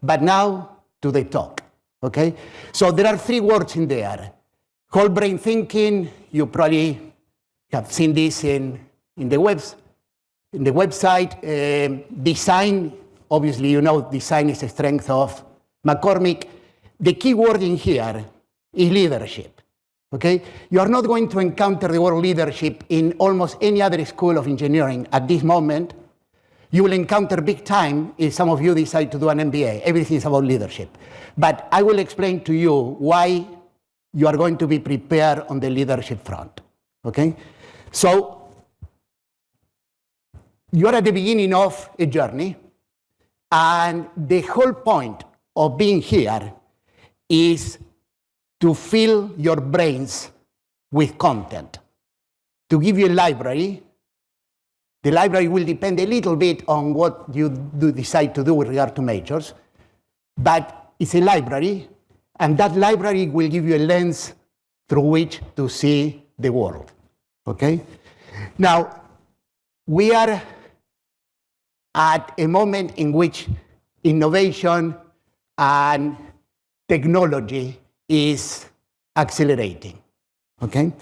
But now to the talk, okay? So there are three words in there. Whole brain thinking, you probably have seen this in the website. Design, obviously you know design is a strength of McCormick. The key word in here is leadership, okay? You are not going to encounter the word leadership in almost any other school of engineering at this moment. You will encounter big time if some of you decide to do an MBA. Everything is about leadership. But I will explain to you why you are going to be prepared on the leadership front, okay? So you are at the beginning of a journey, and the whole point of being here is to fill your brains with content, to give you a library. The library will depend a little bit on what you do decide to do with regard to majors, but it's a library, and that library will give you a lens through which to see the world, okay? Now, we are at a moment in which innovation and technology is accelerating, okay?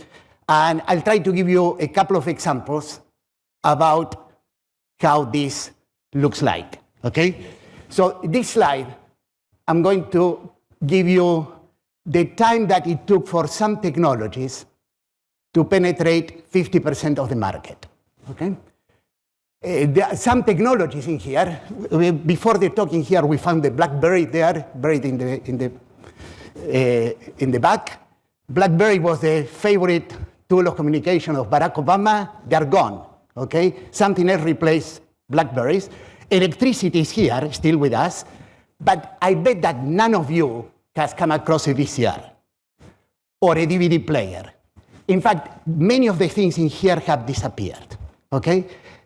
And I'll try to give you a couple of examples about how this looks like, okay? So this slide, I'm going to give you the time that it took for some technologies to penetrate 50% of the market, okay? There are some technologies in here. Before the talk in here, we found the BlackBerry there, buried in the back. BlackBerry was the favorite tool of communication of Barack Obama. They're gone. Okay, something else replaced BlackBerries. Electricity is here, still with us, but I bet that none of you has come across a VCR or a DVD player. In fact, many of the things in here have disappeared, okay?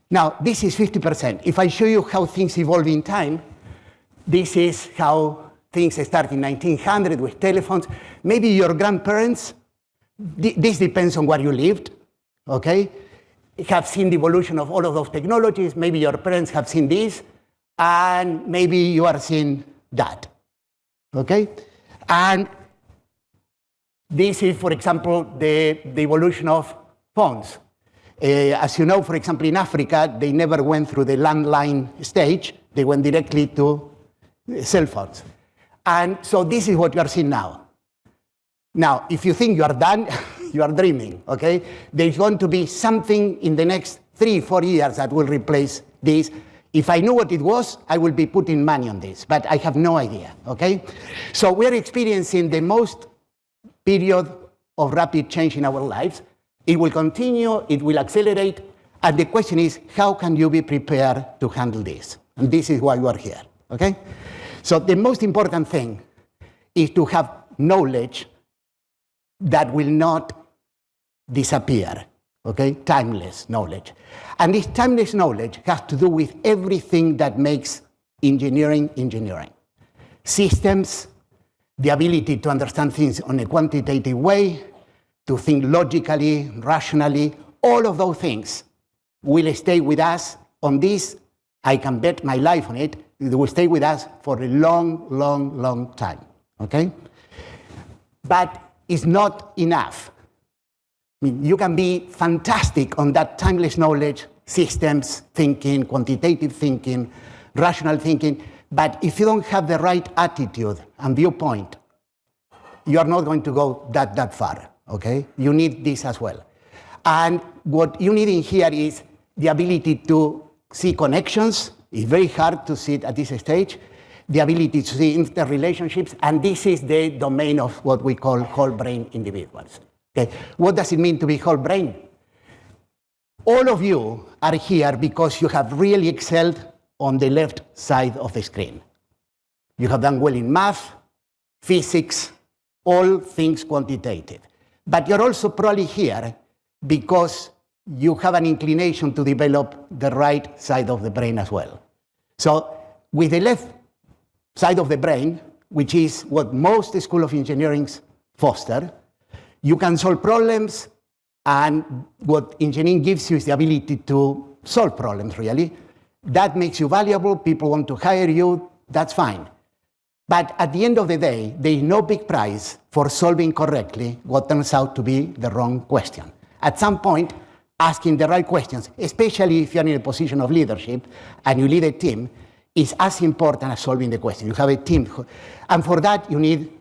Now, this is 50%. If I show you how things evolve in time, this is how things start in 1900 with telephones. Maybe your grandparents, this depends on where you lived, okay? Have seen the evolution of all of those technologies. Maybe your parents have seen this, and maybe you are seeing that, okay? And this is, for example, the evolution of phones. As you know, for example, in Africa, they never went through the landline stage. They went directly to cell phones. And so this is what you are seeing now. Now, if you think you are done, you are dreaming, okay? There's going to be something in the next 3-4 years that will replace this. If I knew what it was, I will be putting money on this, but I have no idea, okay? So we're experiencing the most period of rapid change in our lives. It will continue, it will accelerate, and the question is, how can you be prepared to handle this? And this is why you are here, okay? So the most important thing is to have knowledge that will not disappear, okay? Timeless knowledge. And this timeless knowledge has to do with everything that makes engineering engineering. Systems, the ability to understand things on a quantitative way, to think logically, rationally, all of those things will stay with us on this. I can bet my life on it. It will stay with us for a long, long, long time, okay? But it's not enough. I mean, you can be fantastic on that timeless knowledge, systems thinking, quantitative thinking, rational thinking, but if you don't have the right attitude and viewpoint, you are not going to go that far, okay? You need this as well. And what you need in here is the ability to see connections. It's very hard to see it at this stage. The ability to see interrelationships, and this is the domain of what we call whole brain individuals. Okay? What does it mean to be whole brain? All of you are here because you have really excelled on the left side of the screen. You have done well in math, physics, all things quantitative. But you're also probably here because you have an inclination to develop the right side of the brain as well. So with the left side of the brain, which is what most School of Engineering foster, you can solve problems, and what engineering gives you is the ability to solve problems, really. That makes you valuable. People want to hire you. That's fine. But at the end of the day, there is no big prize for solving correctly what turns out to be the wrong question. At some point, asking the right questions, especially if you're in a position of leadership and you lead a team, is as important as solving the question. You have a team, and for that you need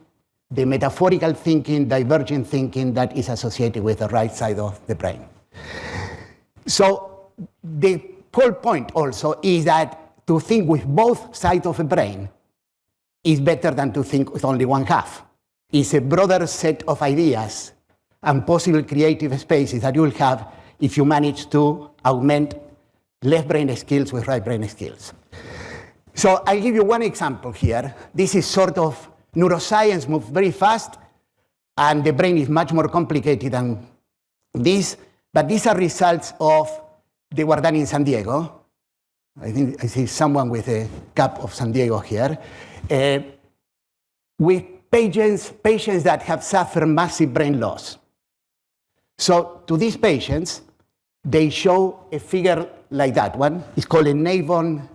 the metaphorical thinking, divergent thinking that is associated with the right side of the brain. So the whole point also is that to think with both sides of the brain is better than to think with only one half. It's a broader set of ideas and possible creative spaces that you will have if you manage to augment left brain skills with right brain skills. So I'll give you one example here. This is sort of neuroscience moves very fast, and the brain is much more complicated than this, but these are results of they were done in San Diego. I think I see someone with a cap of San Diego here. With patients that have suffered massive brain loss. So to these patients, they show a figure like that one. It's called a Navon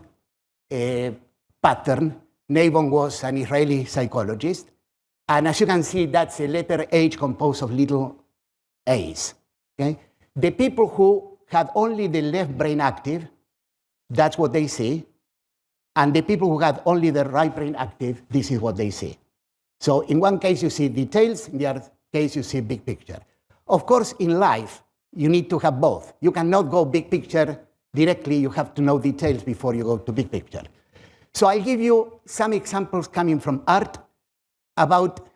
pattern. Navon was an Israeli psychologist. And as you can see, that's a letter H composed of little a's. Okay? The people who had only the left brain active, that's what they see. And the people who had only the right brain active, this is what they see. So in one case, you see details. In the other case, you see big picture. Of course, in life, you need to have both. You cannot go big picture directly. You have to know details before you go to big picture. So I'll give you some examples coming from art about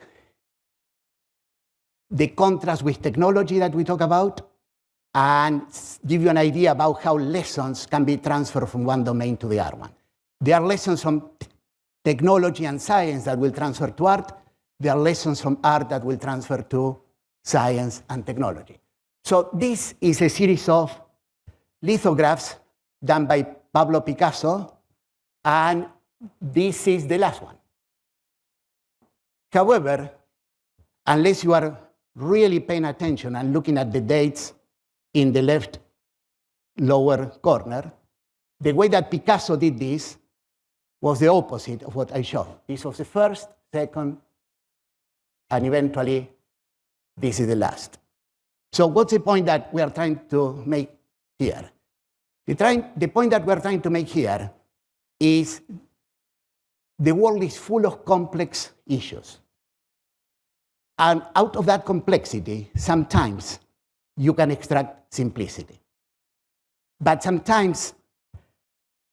the contrast with technology that we talk about, and give you an idea about how lessons can be transferred from one domain to the other one. There are lessons from technology and science that will transfer to art. There are lessons from art that will transfer to science and technology. So this is a series of lithographs done by Pablo Picasso, and this is the last one. However, unless you are really paying attention and looking at the dates in the left lower corner, the way that Picasso did this was the opposite of what I showed. This was the first, second, and eventually this is the last. So what's the point that we are trying to make here? The point that we're trying to make here is the world is full of complex issues. And out of that complexity, sometimes you can extract simplicity. But sometimes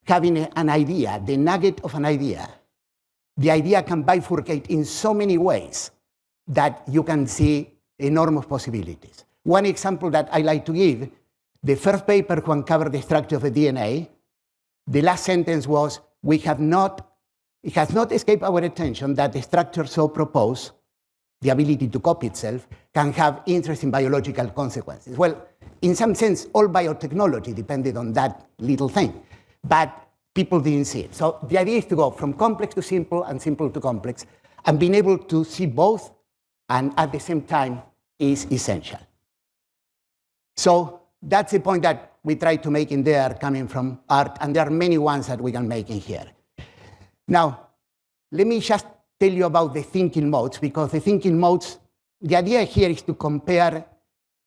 having an idea, the nugget of an idea, the idea can bifurcate in so many ways that you can see enormous possibilities. One example that I like to give, the first paper who uncovered the structure of the DNA, the last sentence was, it has not escaped our attention that the structure so proposed, the ability to copy itself, can have interesting biological consequences. Well, in some sense, all biotechnology depended on that little thing, but people didn't see it. So the idea is to go from complex to simple and simple to complex, and being able to see both and at the same time is essential. So that's the point that we try to make in there coming from art, and there are many ones that we can make in here. Now, let me just tell you about the thinking modes, because the thinking modes, the idea here is to compare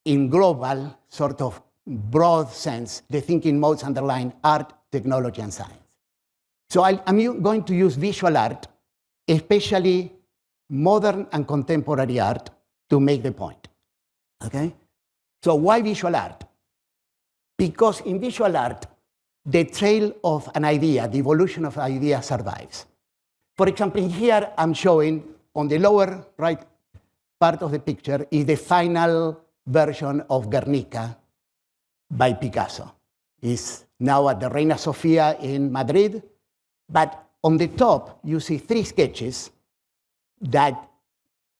in global, sort of broad sense, the thinking modes underlying art, technology, and science. So I'm going to use visual art, especially modern and contemporary art, to make the point. Okay? So why visual art? Because in visual art, the trail of an idea, the evolution of an idea survives. For example, here I'm showing on the lower right part of the picture is the final version of Guernica by Picasso. It's now at the Reina Sofia in Madrid, but on the top you see 3 sketches that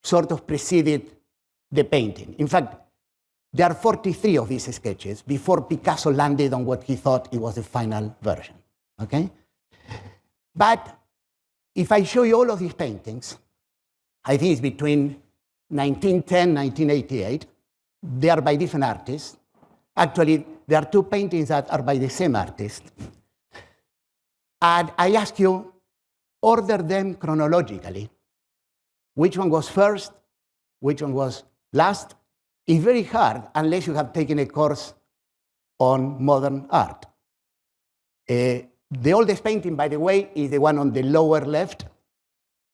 sort of preceded the painting. In fact, there are 43 of these sketches before Picasso landed on what he thought it was the final version. Okay? But if I show you all of these paintings, I think it's between 1910 and 1988. They are by different artists. Actually, there are 2 paintings that are by the same artist. And I ask you, order them chronologically. Which one was first, which one was last, is very hard unless you have taken a course on modern art. The oldest painting, by the way, is the one on the lower left.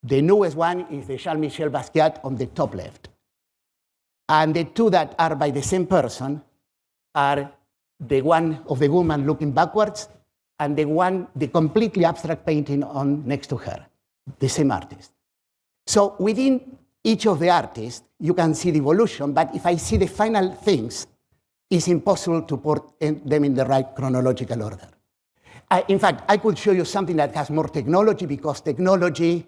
The newest one is the Jean-Michel Basquiat on the top left. And the two that are by the same person are the one of the woman looking backwards and the completely abstract painting on next to her, the same artist. So within each of the artists, you can see the evolution, but if I see the final things, it's impossible to put them in the right chronological order. In fact, I could show you something that has more technology because technology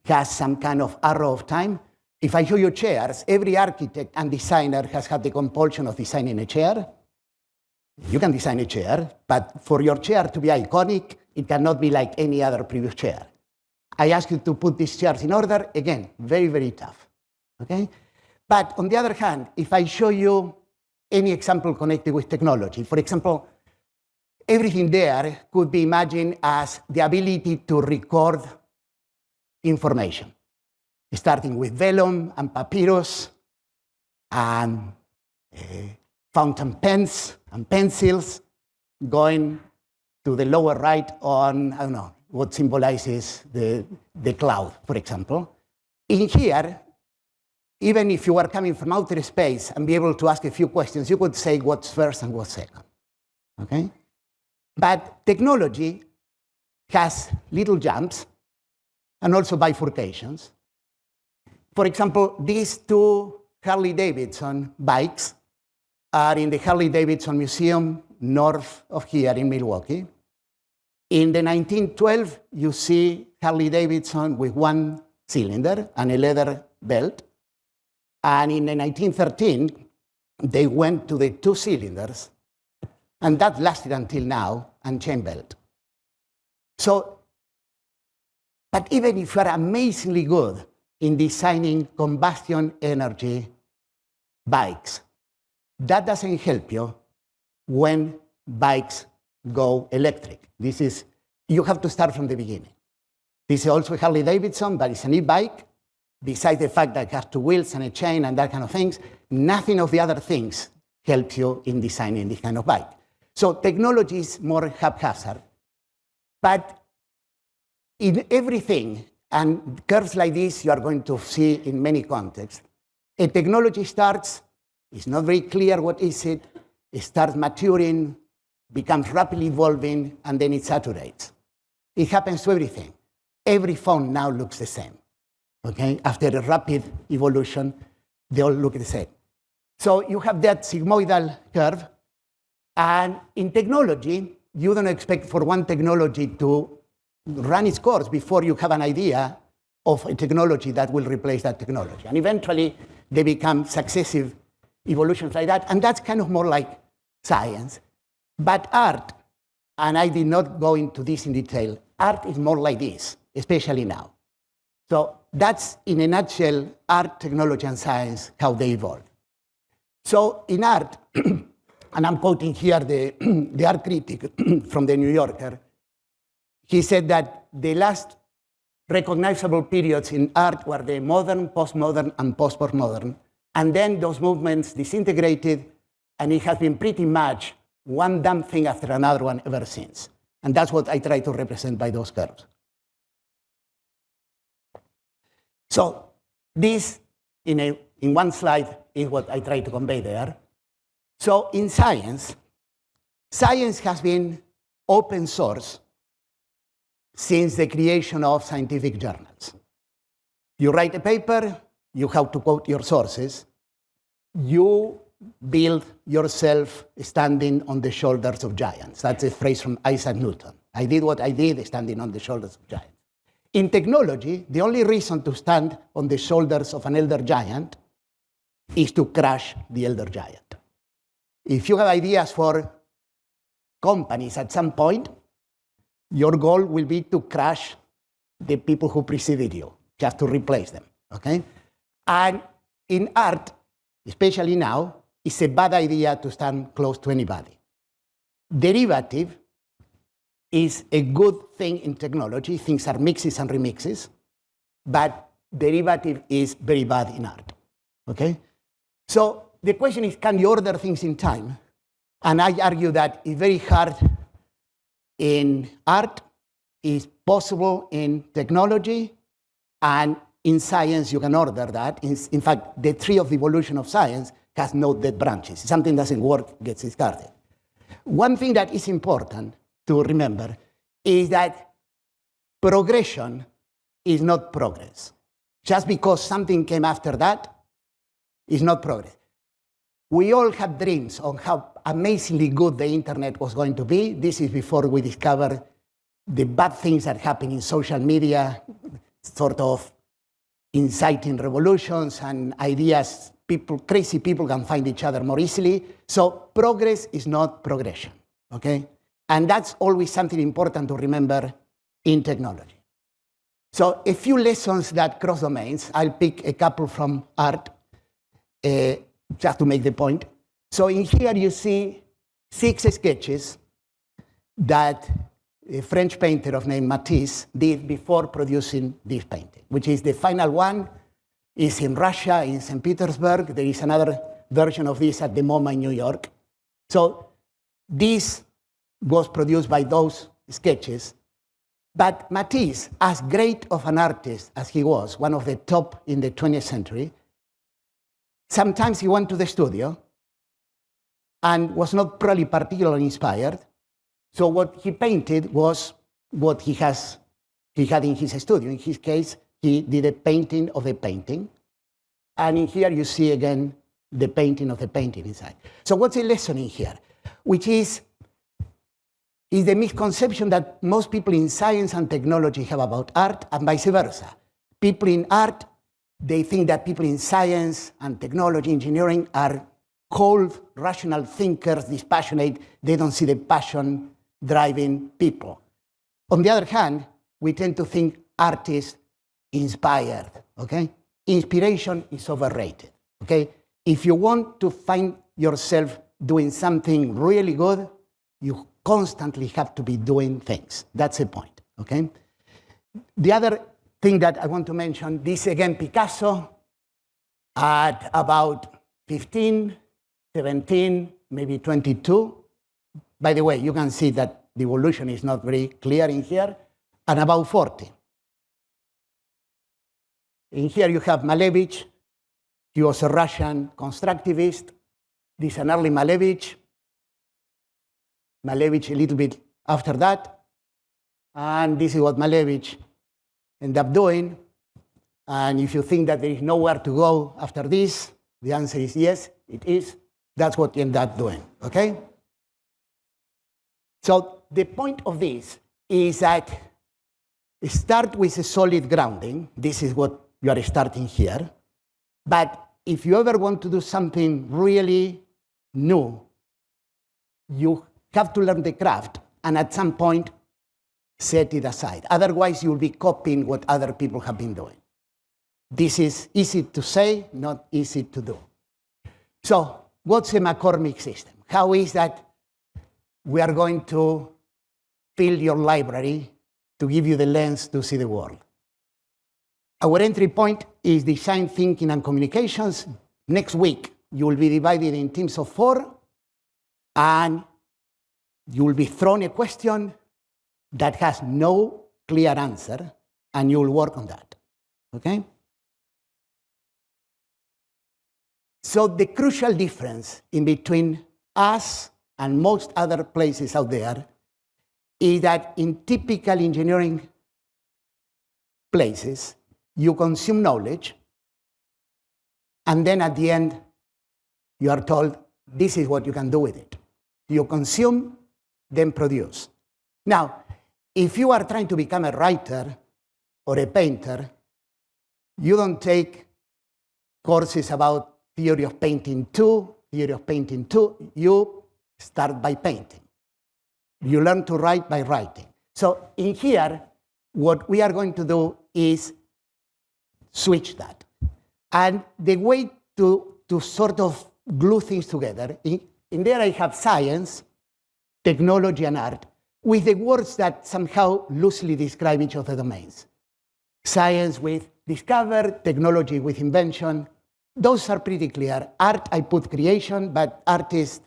has some kind of arrow of time. If I show you chairs, every architect and designer has had the compulsion of designing a chair. You can design a chair, but for your chair to be iconic, it cannot be like any other previous chair. I ask you to put these chairs in order, again, very, very tough, okay? But on the other hand, if I show you any example connected with technology, for example, everything there could be imagined as the ability to record information, starting with vellum and papyrus and fountain pens and pencils, going to the lower right on, I don't know, what symbolizes the cloud, for example. In here, even if you were coming from outer space and be able to ask a few questions, you could say what's first and what's second, okay? But technology has little jumps and also bifurcations. For example, these two Harley-Davidson bikes are in the Harley-Davidson Museum north of here in Milwaukee. In the 1912, you see Harley-Davidson with one cylinder and a leather belt. And in the 1913, they went to the two cylinders, and that lasted until now, and chain belt. So, but even if you're amazingly good in designing combustion energy bikes, that doesn't help you when bikes go electric. You have to start from the beginning. This is also Harley-Davidson, but it's an e-bike. Besides the fact that it has two wheels and a chain and that kind of things, nothing of the other things helps you in designing this kind of bike. So technology is more haphazard. But in everything, and curves like this you are going to see in many contexts, a technology starts, it's not very clear what is it starts maturing, becomes rapidly evolving, and then it saturates. It happens to everything. Every phone now looks the same. Okay? After a rapid evolution, they all look the same. So you have that sigmoidal curve, and in technology, you don't expect for one technology to run its course before you have an idea of a technology that will replace that technology. And eventually, they become successive evolutions like that, and that's kind of more like science. But art, and I did not go into this in detail, art is more like this, especially now. So that's, in a nutshell, art, technology, and science, how they evolve. So in art, and I'm quoting here the art critic from the New Yorker, he said that the last recognizable periods in art were the modern, postmodern, and post-postmodern, and then those movements disintegrated, and it has been pretty much one dumb thing after another one ever since. And that's what I try to represent by those curves. So this, in one slide, is what I try to convey there. So in science, science has been open source since the creation of scientific journals. You write a paper, you have to quote your sources, you build yourself standing on the shoulders of giants. That's a phrase from Isaac Newton. I did what I did standing on the shoulders of giants. In technology, the only reason to stand on the shoulders of an elder giant is to crush the elder giant. If you have ideas for companies at some point, your goal will be to crush the people who preceded you, just to replace them, okay? And in art, especially now, it's a bad idea to stand close to anybody. Derivative is a good thing in technology. Things are mixes and remixes, but derivative is very bad in art, okay? So the question is, can you order things in time? And I argue that it's very hard in art, it's possible in technology, and in science you can order that. In fact, the tree of the evolution of science has no dead branches. If something doesn't work, gets discarded. One thing that is important to remember is that progression is not progress. Just because something came after that is not progress. We all had dreams on how amazingly good the internet was going to be. This is before we discovered the bad things that happen in social media, sort of inciting revolutions and ideas. Crazy people can find each other more easily. So progress is not progression, okay? And that's always something important to remember in technology. So a few lessons that cross domains. I'll pick a couple from art, just to make the point. So in here you see 6 sketches that a French painter of name Matisse did before producing this painting, which is the final one. Is in Russia, in St. Petersburg. There is another version of this at the MoMA in New York. So this was produced by those sketches. But Matisse, as great of an artist as he was, one of the top in the 20th century, sometimes he went to the studio and was not probably particularly inspired. So what he painted was what he had in his studio. In his case, he did a painting of a painting. And in here you see again the painting of the painting inside. So what's the lesson in here? Which is the misconception that most people in science and technology have about art, and vice versa. People in art, they think that people in science and technology, engineering, are cold, rational thinkers, dispassionate. They don't see the passion driving people. On the other hand, we tend to think artists inspired, okay? Inspiration is overrated, okay? If you want to find yourself doing something really good, you constantly have to be doing things. That's the point, okay? The other thing that I want to mention, this again, Picasso, at about 15, 17, maybe 22. By the way, you can see that the evolution is not very clear in here, and about 40. In here you have Malevich. He was a Russian constructivist. This is an early Malevich. Malevich a little bit after that. And this is what Malevich ended up doing. And if you think that there is nowhere to go after this, the answer is yes, it is. That's what he ended up doing, okay? So the point of this is that start with a solid grounding. This is what you are starting here. But if you ever want to do something really new, you have to learn the craft, and at some point, set it aside. Otherwise, you'll be copying what other people have been doing. This is easy to say, not easy to do. So, what's a McCormick system? How is that we are going to fill your library to give you the lens to see the world? Our entry point is design thinking and communications. Next week, you will be divided in teams of 4, and you will be thrown a question that has no clear answer, and you will work on that, okay? So the crucial difference in between us and most other places out there is that in typical engineering places, you consume knowledge, and then at the end, you are told, this is what you can do with it. You consume, then produce. Now, if you are trying to become a writer or a painter, you don't take courses about theory of painting 2, theory of painting 2. You start by painting. You learn to write by writing. So in here, what we are going to do is switch that. And the way to sort of glue things together, in there I have science, technology, and art. with the words that somehow loosely describe each of the domains. Science with discover, technology with invention. Those are pretty clear. Art, I put creation, but artists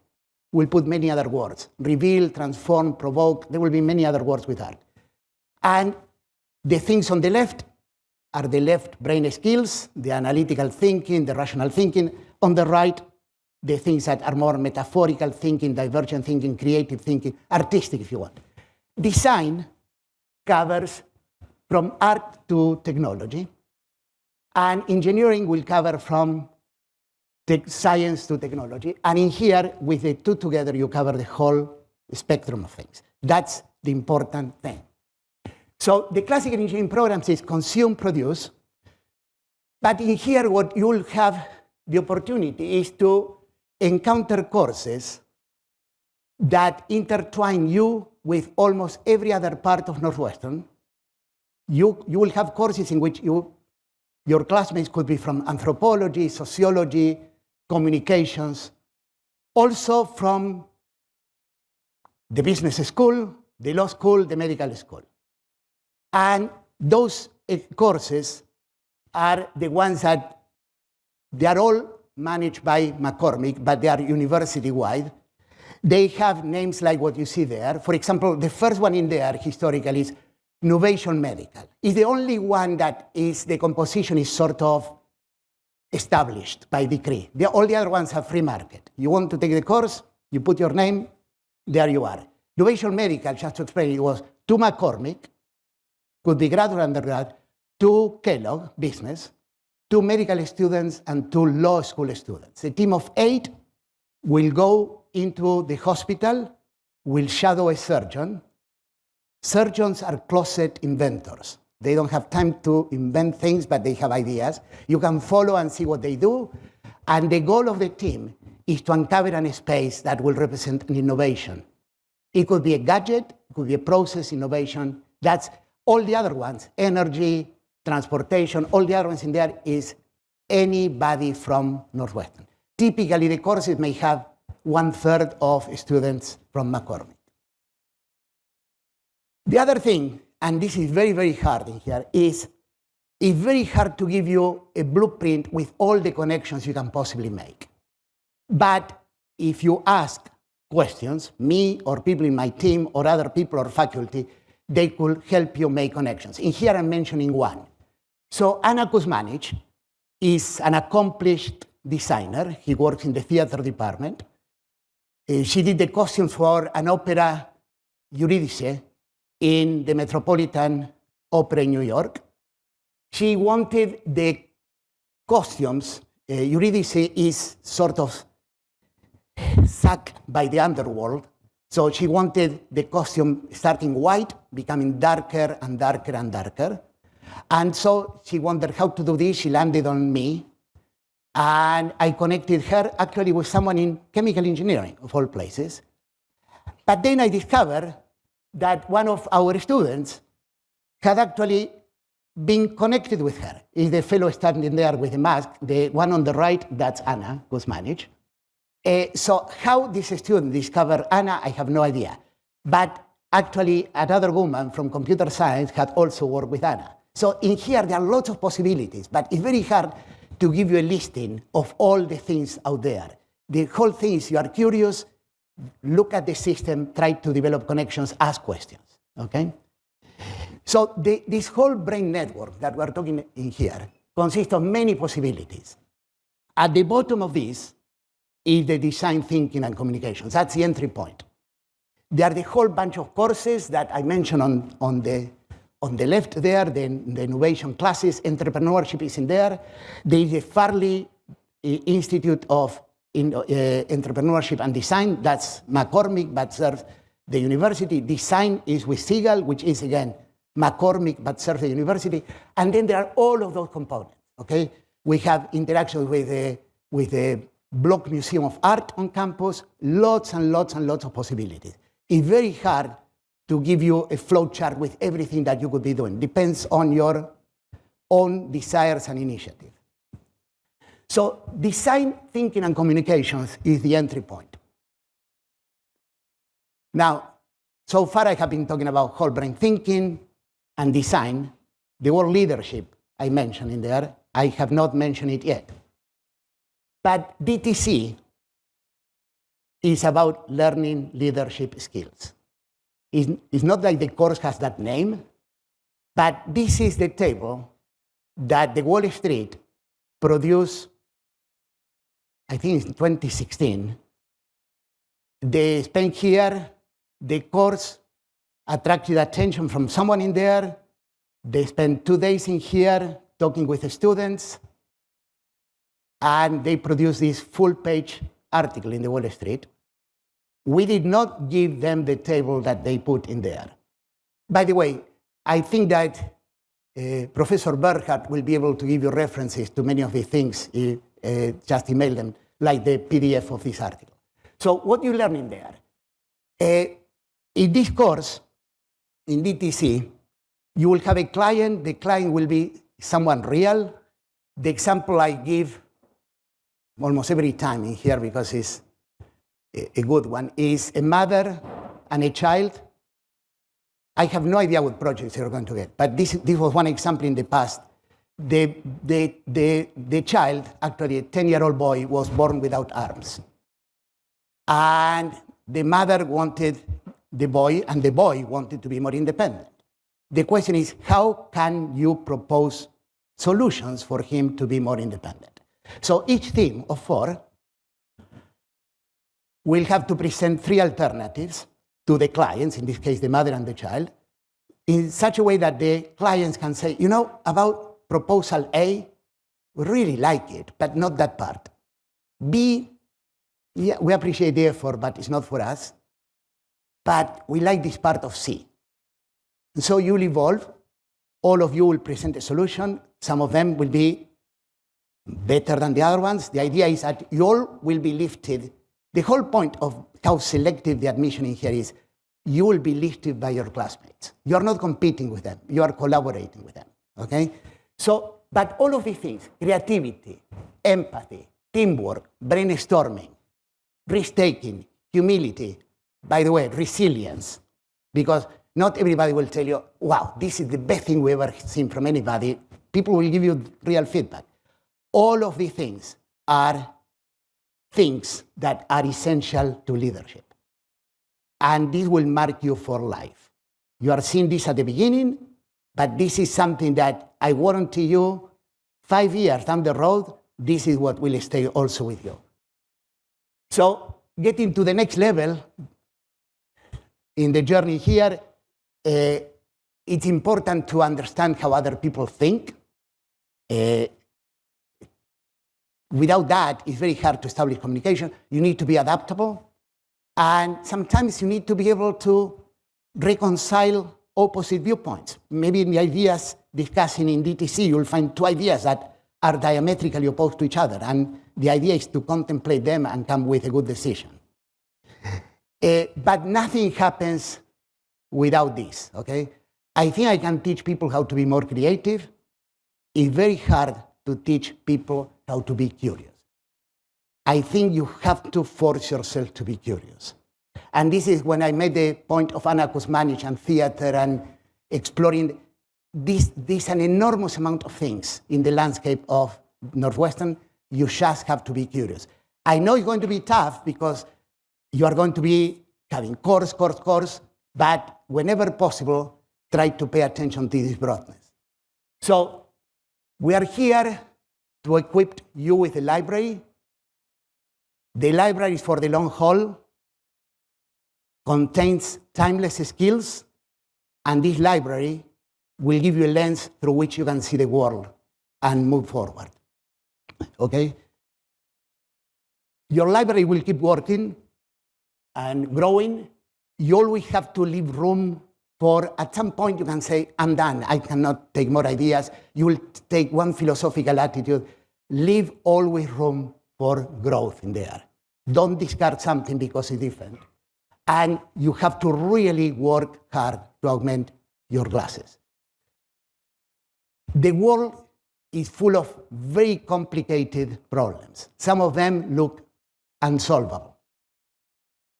will put many other words. Reveal, transform, provoke. There will be many other words with art. And the things on the left are the left brain skills, the analytical thinking, the rational thinking. On the right, the things that are more metaphorical thinking, divergent thinking, creative thinking, artistic, if you want. Design covers from art to technology, and engineering will cover from science to technology. And in here, with the two together, you cover the whole spectrum of things. That's the important thing. So the classical engineering programs is consume, produce. But in here, what you'll have the opportunity is to encounter courses that intertwine you with almost every other part of Northwestern. You will have courses in which your classmates could be from anthropology, sociology, communications, also from the business school, the law school, the medical school. And those courses are the ones that they are all managed by McCormick, but they are university-wide. They have names like what you see there. For example, the first one in there historically is Innovation Medical. It's the only one that is, the composition is sort of established by decree. All the other ones have free market. You want to take the course, you put your name, there you are. Innovation Medical, just to explain, it was to McCormick, could be grad or undergrad, to Kellogg, business, to medical students, and to law school students. A team of 8 will go into the hospital, will shadow a surgeon. Surgeons are closet inventors. They don't have time to invent things, but they have ideas. You can follow and see what they do. And the goal of the team is to uncover a space that will represent an innovation. It could be a gadget, it could be a process innovation. That's all the other ones, energy, transportation, all the other ones in there is anybody from Northwestern. Typically, the courses may have 1/3 of students from McCormick. The other thing, and this is very, very hard in here, is it's very hard to give you a blueprint with all the connections you can possibly make. But if you ask questions, me or people in my team or other people or faculty, they could help you make connections. In here, I'm mentioning one. So Anna Kuzmanich is an accomplished designer. He works in the theater department. She did the costumes for an opera, Eurydice, in the Metropolitan Opera in New York. She wanted the costumes. Eurydice is sort of sucked by the underworld. So she wanted the costume starting white, becoming darker and darker and darker. And so she wondered how to do this. She landed on me. And I connected her actually with someone in chemical engineering, of all places. But then I discovered that one of our students had actually been connected with her. Is the fellow standing there with the mask. The one on the right, that's Anna Kuzmanich. So how this student discovered Anna, I have no idea. But actually, another woman from computer science had also worked with Anna. So in here, there are lots of possibilities, but it's very hard to give you a listing of all the things out there. The whole thing is you are curious, look at the system, try to develop connections, ask questions, okay? So this whole brain network that we're talking in here consists of many possibilities. At the bottom of this is the design thinking and communications. That's the entry point. There are the whole bunch of courses that I mentioned on the left there, the innovation classes, entrepreneurship is in there. There is a Farley Institute of Entrepreneurship and Design, that's McCormick, but serves the university. Design is with Siegel, which is, again, McCormick, but serves the university. And then there are all of those components, okay? We have interactions with the Block Museum of Art on campus, lots and lots and lots of possibilities. It's very hard to give you a flow chart with everything that you could be doing. Depends on your own desires and initiative. So design, thinking, and communications is the entry point. Now, So far, I have been talking about whole brain thinking and design. The word leadership I mentioned in there, I have not mentioned it yet. But DTC is about learning leadership skills. It's not like the course has that name, but this is the table that the Wall Street produced, I think in 2016. They spent here, the course attracted attention from someone in there. They spent 2 days in here talking with the students, and they produced this full-page article in the Wall Street. We did not give them the table that they put in there. By the way, I think that Professor Berhardt will be able to give you references to many of the things. Just email them, like the PDF of this article. So what you learn in there? In this course, in DTC, you will have a client. The client will be someone real. The example I give almost every time in here, because it's a good one, is a mother and a child. I have no idea what projects you're going to get, but this was one example in the past. The child, actually a 10-year-old boy, was born without arms. And the mother wanted the boy, and the boy wanted to be more independent. The question is, how can you propose solutions for him to be more independent? So each team of 4 will have to present 3 alternatives to the clients, in this case the mother and the child, in such a way that the clients can say, you know, about proposal A, we really like it, but not that part. B, yeah, we appreciate the effort, but it's not for us. But we like this part of C. And so you'll evolve. All of you will present a solution. Some of them will be better than the other ones. The idea is that you all will be lifted. The whole point of how selective the admission in here is, you will be lifted by your classmates. You are not competing with them. You are collaborating with them, okay? So, but all of these things, creativity, empathy, teamwork, brainstorming, risk-taking, humility, by the way, resilience, because not everybody will tell you, wow, this is the best thing we've ever seen from anybody. People will give you real feedback. All of these things are things that are essential to leadership. And this will mark you for life. You are seeing this at the beginning, but this is something that I warranty you, 5 years down the road, this is what will stay also with you. So getting to the next level in the journey here, it's important to understand how other people think. Without that, it's very hard to establish communication. You need to be adaptable. And sometimes you need to be able to reconcile opposite viewpoints. Maybe in the ideas discussing in DTC, you'll find 2 ideas that are diametrically opposed to each other. And the idea is to contemplate them and come with a good decision. But nothing happens without this, okay? I think I can teach people how to be more creative. It's very hard to teach people how to be curious. I think you have to force yourself to be curious. And this is when I made the point of Anarchos Manage and theater and exploring this an enormous amount of things in the landscape of Northwestern. You just have to be curious. I know it's going to be tough because you are going to be having course, but whenever possible, try to pay attention to this broadness. So we are here to equip you with a library. The library is for the long haul, contains timeless skills, and this library will give you a lens through which you can see the world and move forward, okay? Your library will keep working and growing. You always have to leave room for, at some point you can say, I'm done, I cannot take more ideas. You will take one philosophical attitude. Leave always room for growth in there. Don't discard something because it's different. And you have to really work hard to augment your classes. The world is full of very complicated problems. Some of them look unsolvable.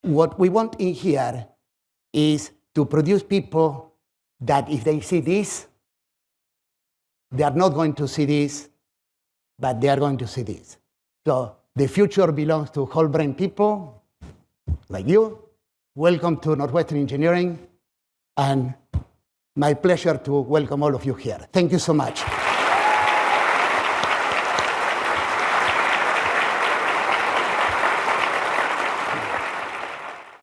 What we want in here is to produce people that if they see this, they are not going to see this, but they are going to see this. So the future belongs to whole brain people like you. Welcome to Northwestern Engineering, and my pleasure to welcome all of you here. Thank you so much.